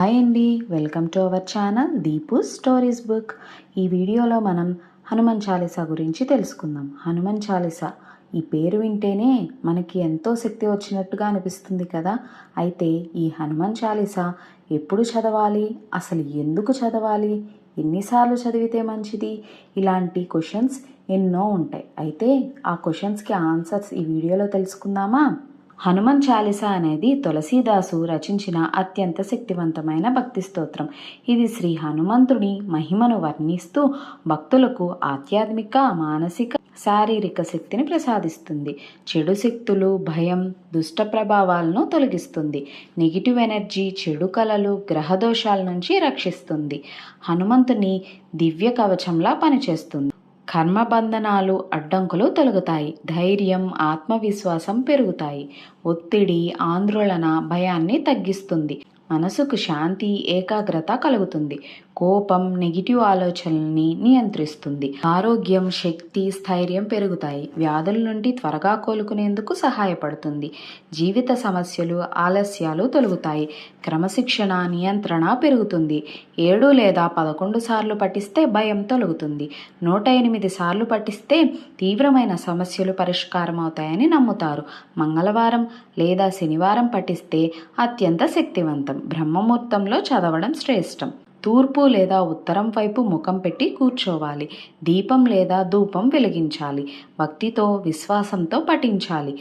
Hi అండి, welcome to our channel Deepu stories book. ఈ వీడియోలో మనం హనుమాన్ చాలీసా గురించి తెలుసుకుందాం. హనుమాన్ చాలీసా ఈ పేరు వింటేనే మనకి ఎంతో శక్తి వచ్చినట్టుగా అనిపిస్తుంది కదా. అయితే ఈ హనుమాన్ చాలీసా ఎప్పుడు చదవాలి, అసలు ఎందుకు చదవాలి, ఎన్నిసార్లు చదివితే మంచిది, ఇలాంటి క్వశ్చన్స్ ఎన్నో ఉంటాయి. అయితే ఆ క్వశ్చన్స్కి ఆన్సర్స్ ఈ వీడియోలో తెలుసుకుందామా. హనుమాన్ చాలీసా అనేది తులసీదాసు రచించిన అత్యంత శక్తివంతమైన భక్తి స్తోత్రం. ఇది శ్రీ హనుమంతుడి మహిమను వర్ణిస్తూ భక్తులకు ఆధ్యాత్మిక, మానసిక, శారీరక శక్తిని ప్రసాదిస్తుంది. చెడు శక్తులు, భయం, దుష్ట ప్రభావాలను తొలగిస్తుంది. నెగిటివ్ ఎనర్జీ, చెడు కళలు, గ్రహదోషాల నుంచి రక్షిస్తుంది. హనుమంతుని దివ్య కవచంలా పనిచేస్తుంది. కర్మబంధనాలు, అడ్డంకులు తొలగుతాయి. ధైర్యం, ఆత్మవిశ్వాసం పెరుగుతాయి. ఒత్తిడి, ఆందోళన, భయాన్ని తగ్గిస్తుంది. మనసుకు శాంతి, ఏకాగ్రత కలుగుతుంది. కోపం, నెగిటివ్ ఆలోచనల్ని నియంత్రిస్తుంది. ఆరోగ్యం, శక్తి, స్థైర్యం పెరుగుతాయి. వ్యాధుల నుండి త్వరగా కోలుకునేందుకు సహాయపడుతుంది. జీవిత సమస్యలు, ఆలస్యాలు తొలగుతాయి. క్రమశిక్షణ, నియంత్రణ పెరుగుతుంది. 7 లేదా 11 సార్లు పఠిస్తే భయం తొలగుతుంది. 108 సార్లు పఠిస్తే తీవ్రమైన సమస్యలు పరిష్కారం అవుతాయని నమ్ముతారు. మంగళవారం లేదా శనివారం పఠిస్తే అత్యంత శక్తివంతం. బ్రహ్మముహూర్తంలో చదవడం శ్రేష్టం. తూర్పు లేదా ఉత్తరం వైపు ముఖం పెట్టి కూర్చోవాలి. దీపం లేదా ధూపం వెలిగించాలి. భక్తితో, విశ్వాసంతో పఠించాలి.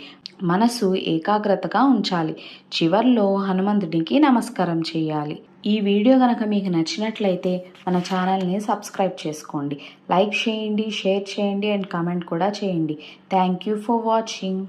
మనసు ఏకాగ్రతగా ఉంచాలి. చివర్లో హనుమంతుడికి నమస్కారం చేయాలి. ఈ వీడియో కనుక మీకు నచ్చినట్లయితే మన ఛానల్ని సబ్స్క్రైబ్ చేసుకోండి. లైక్ చేయండి, షేర్ చేయండి అండ్ కామెంట్ కూడా చేయండి. Thank you for watching.